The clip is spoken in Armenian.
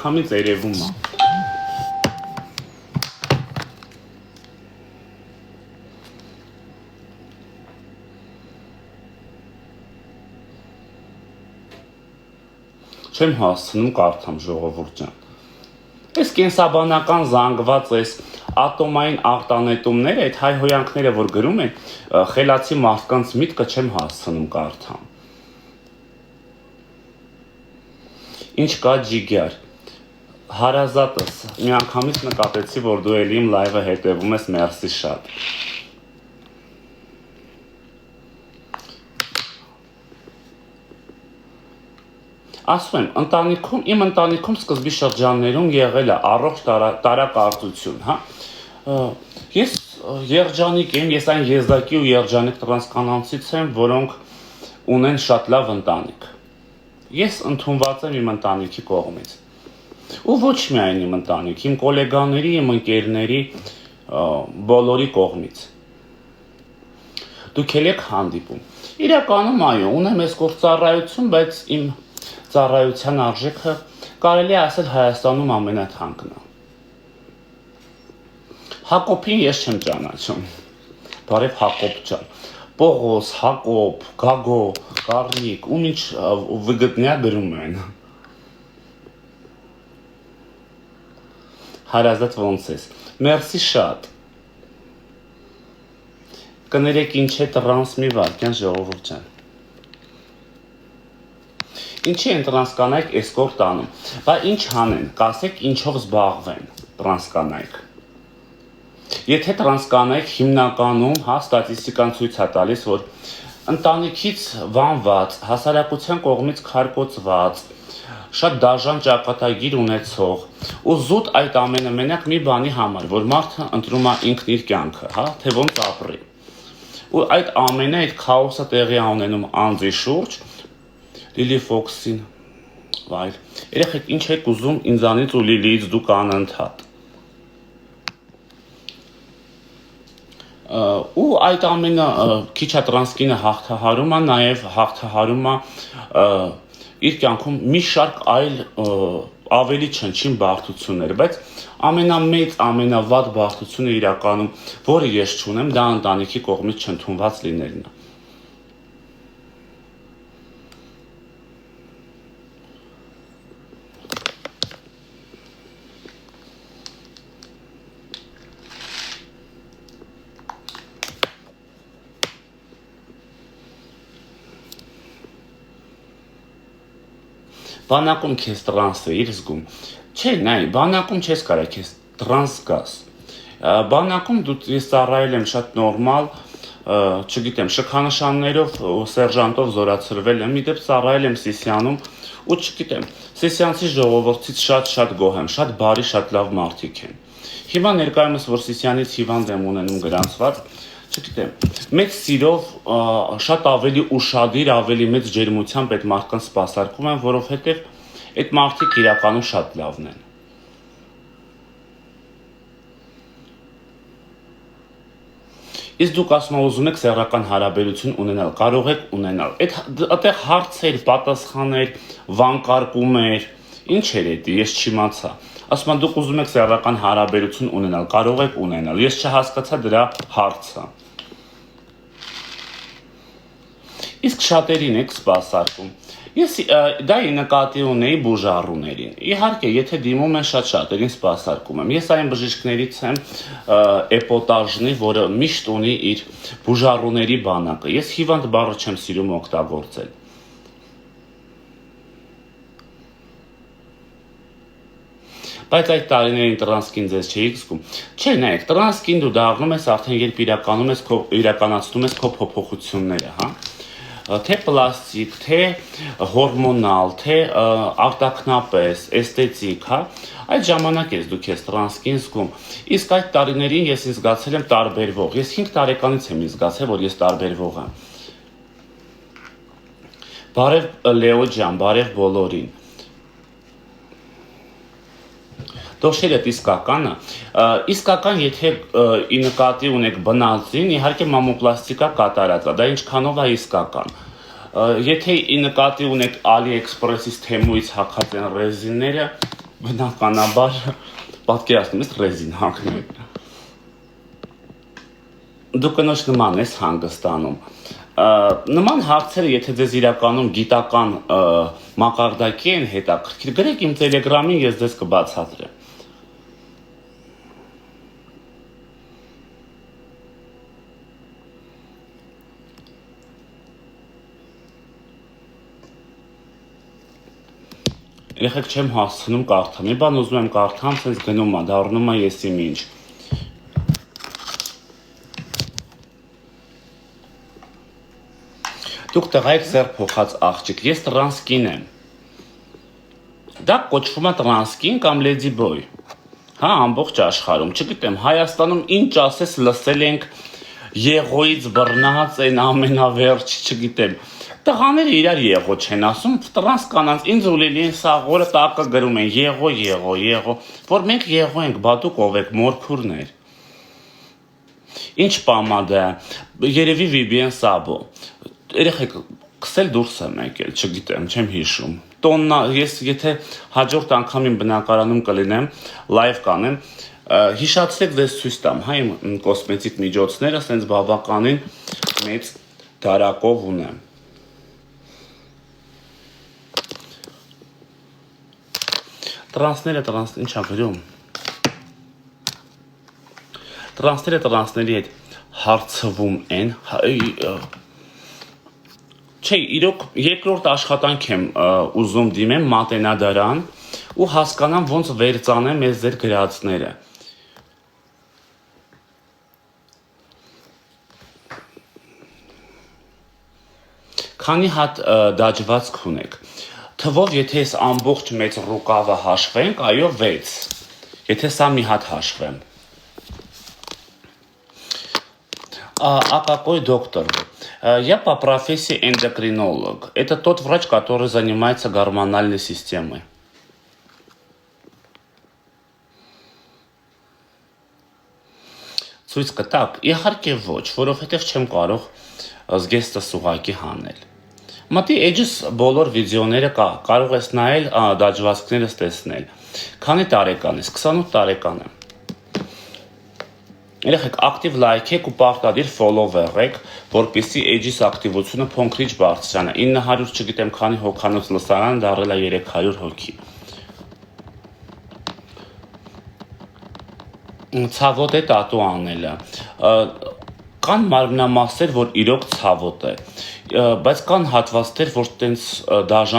Քամից երևում է։ Չեմ հասցնում կարդամ ժողովուրդ ջան։ Այս կենսաբանական զանգված այս ատոմային արտանետումները, այդ հայհոյանքները, որ գրում են, խելացի մարդկանց միտքը չեմ հասցնում կարդամ։ Ինչ կա ջիգյար։ Հարազատս, մի անգամից նկատեցի, որ դու էլի իմ լայվը հետևում ես, մերսի շատ։ Ասում եմ, իմ ընտանիքում սկզբի շրջաններում եղել է առողջ տարակարծություն, հա։ Ես երջանիկ եմ, ես այն եզակի ու երջանիկ տրանսկանանցից եմ, որոնք ունեն շատ լավ ընտանիք։ Ես ընդունված եմ իմ ընտանիքի կողմից։ Ու ոչ միայն իմ ընտանիքի, իմ գոլեգաների, իմ ընկերների, բոլորի կողմից։ Դուք եք հանդիպում։ Իրականում այո, ունեմ այս գործառայություն, բայց իմ ծառայության արժեքը կարելի է ասել Հայաստանում ամենաթանկն է։ Հակոբին ես չեմ ճանաչում։ Բարև Հակոբ ջան։ Պողոս, Հակոբ, Գագո, Կարնիկ, ում ինչ վգտնյա գրում են։ Հարազատ ոնց ես։ Մերսի շատ։ Կներեք ինչ է տրանս մի վարքյան ժողովուրդ ջան։ Ինչի են տրանսկանայք էսկորտ անում։ Բա ինչ հանեն, կասեք ինչով զբաղվեն տրանսկանայք։ Եթե տրանսկանայք հիմնականում, հա, ստատիստիկան ցույց է տալիս, որ ընտանիքից վանված, հասարակության կողմից քարկոծված, շատ դաժան ճակատագիր ունեցող, ու զուտ այդ ամենը մենակ մի բանի համար, որ մարդը ընտրում է ինքն իր կյանքը, հա, թե ոնց ապրի։ Ու այդ ամենը, այդ քաոսը տեղի ունենում անձի շուրջ, Լիլի Ֆոքսին, վայր, երեխեք ինչ եք ուզում ինձանից ու Լիլիից դուք անընդհատ։ Ու այդ ամենը քիչ է տրանսկինը հաղթահարում է, նաև հաղթահարում է իր կյանքում մի շարք այլ ավելի չնչին բարդություններ, բայց ամենամեծ, ամենավատ բարդությունը իրականում, որը ես չունեմ, դա ընտանիքի կողմից չընդունված լինելն է։ Բանակում քեզ տրանսը իր զգում, չէ, նայ, բանակում չես կարա քեզ տրանս գաս, բանակում դու ես ծառայել եմ շատ նորմալ, չգիտեմ, շքանշաններով ու սերժանտով զորացրվել եմ, մի դեպ ծառայել եմ Սիսիանում ու չգիտեմ, Սիսիանցի ժողովրդից շատ գոհ եմ, շատ բարի, շատ լավ մարդիկ են։ Հիմա ներկայումս, որ Սիսիանից հիվանդ եմ ունենում գրանցված, չգիտեմ, մեծ սիրով, շատ ավելի ուշադիր, ավելի մեծ ջերմությամբ այդ մարդկանց սպասարկում են, որովհետև այդ մարդիկ իրականում շատ լավն են։ Իսկ դուք ասում ուզում եք սեռական հարաբերություն ունենալ, կարող եք ունենալ։ Այդտեղ հարցեր, պատասխաններ, վանկարկումներ, ինչ էր դա, ես չիմացա։ Ասում են դուք ուզում եք սեռական հարաբերություն ունենալ, կարող եք ունենալ։ Ես չհասկացա դրա հարցը։ Իսկ շատերին եք սպասարկում։ Ես դա նկատի ունեի բուժառուներին։ Իհարկե, եթե դիմում են շատերին սպասարկում եմ։ Ես այն բժիշկներից եմ էպոտաժնի, որը միշտ ունի իր բուժառուների բանակը։ Ես հիվանդ բառը չեմ սիրում օգտագործել։ Բայց այդ տարիներին տրանսկին ձեզ չէիք զգում։ Չէ, նայեք, տրանսկին դու դառնում ես արդեն երբ իրականացնում ես քո փոփոխությունները, հա։ Թե պլաստիկ, թե հորմոնալ, թե արտաքնապես, էսթետիկ, հա, այդ ժամանակ ես դու քեզ տրանսկին զգում։ Իսկ այդ տարիներին ես ինձ զգացել եմ տարբերվող։ Ես 5 տարեկանից եմ ինձ զգացել, որ ես տարբերվող եմ։ Բարև Լեո ջան, բարև բոլորին։ Դոշերդ իսկականը, իսկական եթե ի նկատի ունեք բնածին, իհարկե մամոպլաստիկա կատարած է, դա ինչքանով է իսկական։ Եթե ի նկատի ունեք AliExpress-ից Թեմուից հագած են ռեզինները, բնականաբար պատկերացնում ես ռեզին հագնել։ Դու կնոջ նման ես հանգստանում։ Նման հարցերը, եթե ձեզ իրականում գիտական մակարդակի են հետաքրքիր, գրեք իմ Telegram-ին, ես ձեզ կբացատրեմ։ Երեխեք չեմ հասցնում կարդամ, մի բան ուզում եմ կարդամ, սենց գնում է, դառնում է եսի մինչ։ Դուք տղա եք սեր փոխած աղջիկ, ես տրանսկին եմ։ Դա կոչվում է տրանսկին կամ լեդի բոյ։ Հա, ամբողջ աշխարհում, չգիտեմ, Հայաստանում ինչ ասես լսել ենք եղոից բռնած են ամենավերջ, չգիտեմ։ Տղաները իրար եղո չեն ասում, տրանս կանանց ինձ ուլելի են սաղորը տակը գրում են եղո, որ մենք եղո ենք, բատուկ ով եք, մորքուրներ։ Ինչ պամադ է, երևի Վիբիեն Սաբո, երեխեք կսել դուրս եմ եկել, չգիտեմ, չեմ հիշում։ Տոննա, ես եթե հաջորդ անգամին բնակարանում կլինեմ, լայվ կանեմ, հիշացրեք ձեզ ցույց տամ, հա իմ կոսմետիկ միջոցները սենց բավականին մեծ դարակով ունեմ։ Տրանսները ինչա գրում։ Տրանսները տրանսների հետ հարցվում են, չէ, իրոք երկրորդ աշխատանք եմ ուզում դիմեմ մատենադարան ու հասկանամ ոնց վերծանեմ ես ձեր գրածները։ Քանի հատ դաջվածք ունեք։ Թվով, եթե ես ամբողջ մեծ ռուկավը հաշվենք, այո 6, եթե սա մի հատ հաշվեմ։ Какой доктор? Я по профессии эндокринолог. Это тот врач, который занимается гормональной системой. Ցույց կտակ, իհարկե ոչ, որովհետև չեմ կարող զգեստս ուղակի հանել։ Մտի էջս բոլոր վիդեոները կա, կարող ես նայել դաջվածքներս տեսնել։ Քանի տարեկան ես, 28 տարեկան եմ։ Երեխեք ակտիվ լայքեք ու պարտադիր ֆոլովեր եք, որպեսզի էջիս ակտիվությունը փոքրիչ բարձրանա։ 900 չգիտեմ քանի հոգանոց լսարան դառել է 300 հոգի։ Ցավոտ է տատու անելը։ Կան մարմնամասեր, որ իրոք ցավոտ է, բայց կան հատվածներ, որ տենց դաժան